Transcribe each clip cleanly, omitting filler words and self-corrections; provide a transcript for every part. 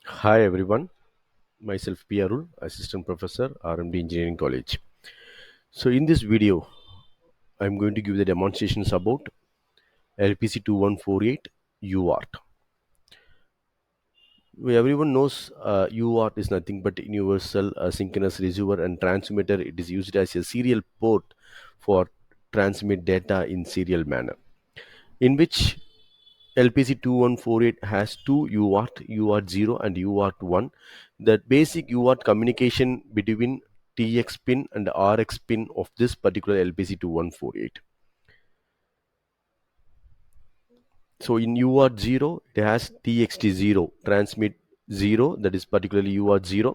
Hi everyone, myself P. Arul, Assistant Professor, RMD Engineering College. So in this video, I'm going to give the demonstrations about LPC2148 UART. Everyone knows UART is nothing but universal synchronous receiver and transmitter. It is used as a serial port for transmit data in serial manner, in which LPC2148 has two UART, UART0 and UART1. The basic UART communication between TX pin and RX pin of this particular LPC2148. So in UART0, it has TXT0, transmit 0, that is particularly UART0,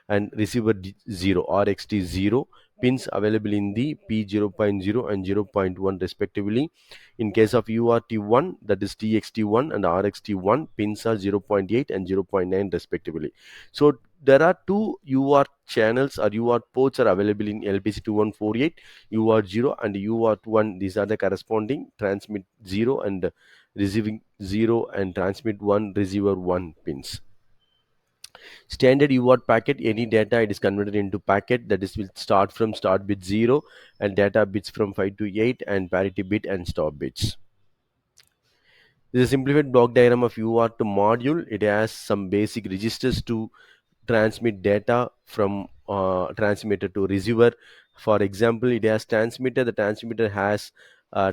and receiver 0, RXT0 pins available in the P0.0 and 0.1 respectively. In case of UART1, that is TXT1 and RXT1 pins are 0.8 and 0.9 respectively. So there are two UART channels or UART ports are available in LPC2148, UART0 and UART1. These are the corresponding transmit 0 and receiving 0 and transmit 1 receiver 1 pins. Standard UART packet, any data it is converted into packet, that is will start from start bit 0 and data bits from 5 to 8 and parity bit and stop bits. This is a simplified block diagram of UART module. It has some basic registers to transmit data from transmitter to receiver. For example, it has transmitter. The transmitter has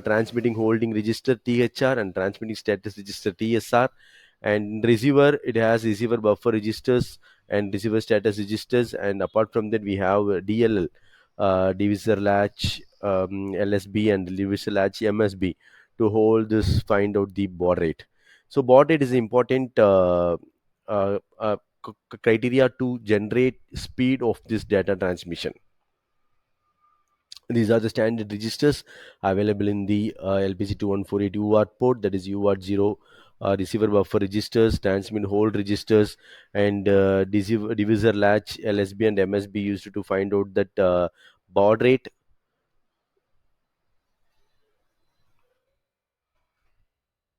transmitting holding register THR and transmitting status register TSR. And receiver, it has receiver buffer registers and receiver status registers. And apart from that, we have DLL, divisor latch, LSB, and divisor latch MSB to hold this, find out the baud rate. So baud rate is important uh, uh, criteria to generate speed of this data transmission. These are the standard registers available in the LPC2148 UART port, that is UART0 receiver buffer registers, transmit hold registers, and divisor latch LSB and MSB used to find out that baud rate.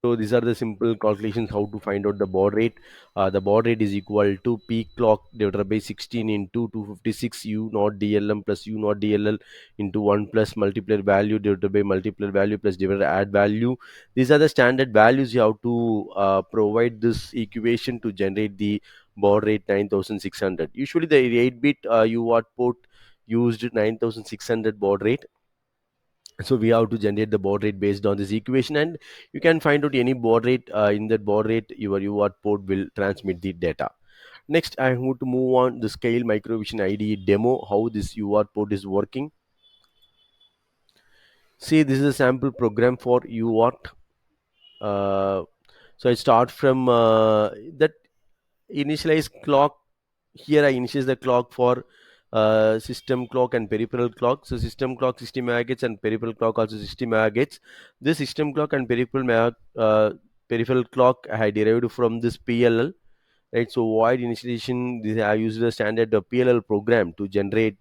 So these are the simple calculations how to find out the baud rate. The baud rate is equal to peak clock divided by 16 into 256 U naught DLM plus U naught DLL into 1 plus multiplier value divided by multiplier value plus divided add value. These are the standard values you have to provide this equation to generate the baud rate 9600. Usually the 8-bit UART port used 9600 baud rate, so we have to generate the baud rate based on this equation, and you can find out any baud rate. In that baud rate, your UART port will transmit the data. Next, I'm going to move on the scale microvision IDE demo, how this UART port is working. See, this is a sample program for UART. So I start from that initialize clock. Here I initialize the clock for system clock and peripheral clock. So system clock 60 megahertz and peripheral clock also 60 megahertz. This system clock and peripheral clock I derived from this PLL, right? So void initialization, this I use the standard PLL program to generate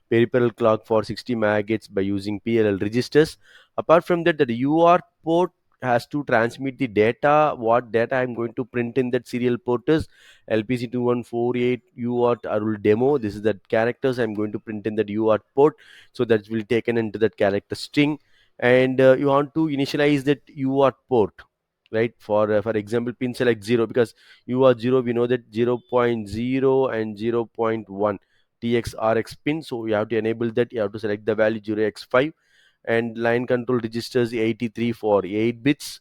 peripheral clock for 60 megahertz by using PLL registers. Apart from that, the UART port has to transmit the data. What data I'm going to print in that serial port is LPC2148 UART Arul demo. This is the characters I'm going to print in that UART port. So that will taken into that character string. And you want to initialize that UART port, right? For example, pin select 0, because UART 0, we know that 0.0 and 0.1 TXRX pin. So you have to enable that. You have to select the value 0x5, and line control registers 83 for 8 bits,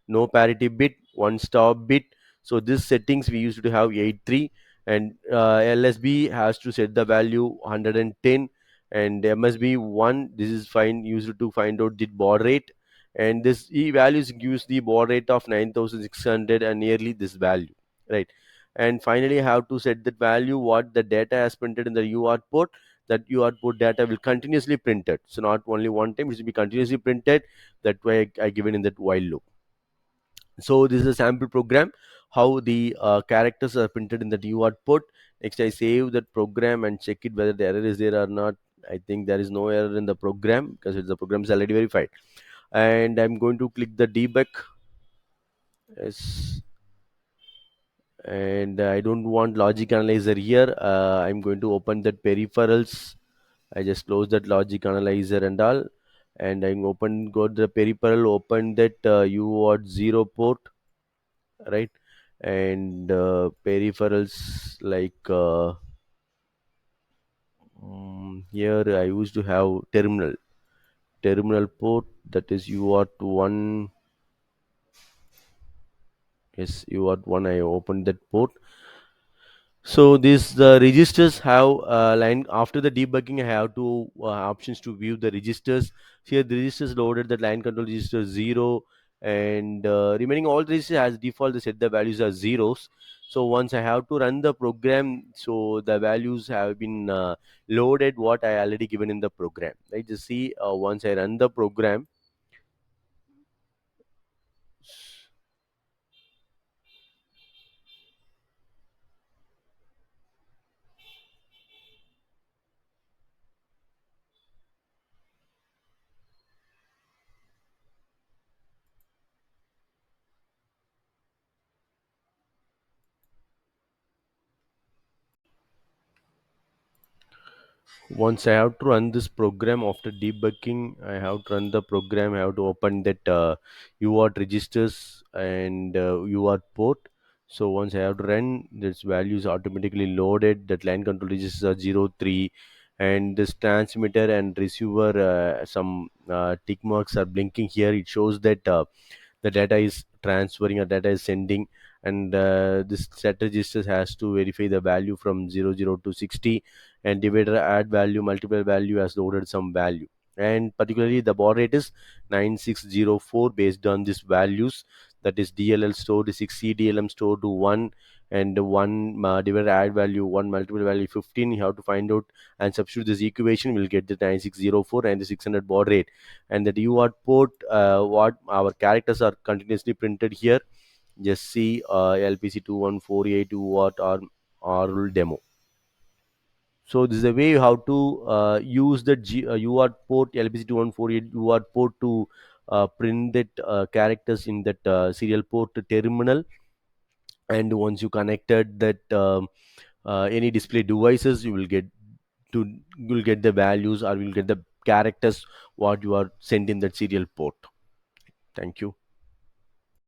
no parity bit, one stop bit. So this settings we used to have 83, and LSB has to set the value 110, and MSB 1. This is fine, used to find out the baud rate, and this E values gives the baud rate of 9600 and nearly this value, right? And finally, I have to set that value what the data has printed in the UART port. That UART port data will continuously printed. So not only one time, it will be continuously printed. That way I given in that while loop. So this is a sample program how the characters are printed in the UART port. Next, I save that program and check it whether the error is there or not. I think there is no error in the program because the program is already verified. And I'm going to click the debug. Yes, and I don't want logic analyzer here. I'm going to open that peripherals. I just close that logic analyzer and all, and I'm open go to the peripheral, open that UART 0 port, right? And peripherals like here I used to have terminal port, that is UART 1. Yes, UART 1. I opened that port. So this the registers have line after the debugging. I have two options to view the registers. Here the registers loaded, the line control register 0, and remaining all the registers as default they set the values as zeros. So once I have to run the program, so the values have been loaded what I already given in the program. Right? Just see once I run the program. Once I have to run this program after debugging, I have to run the program. I have to open that UART registers and UART port. So once I have to run, this value is automatically loaded. That line control registers are 0, 3, and this transmitter and receiver some tick marks are blinking here. It shows that the data is transferring or data is sending, and this set register has to verify the value from 00 to 60, and divider add value multiple value has loaded some value, and particularly the baud rate is 9604 based on these values, that is DLL stored to 6, CDLM stored to 1, and one divider add value 1 multiple value 15. You have to find out and substitute this equation, we'll get the 9604 and the 600 baud rate. And the UART port, what our characters are continuously printed here. Just see LPC2148 UART or demo. So this is the way how to use the UART port, LPC2148 UART port, to print that characters in that serial port terminal. And once you connected that any display devices, to you will get the values or you will get the characters what you are sent in that serial port. Thank you.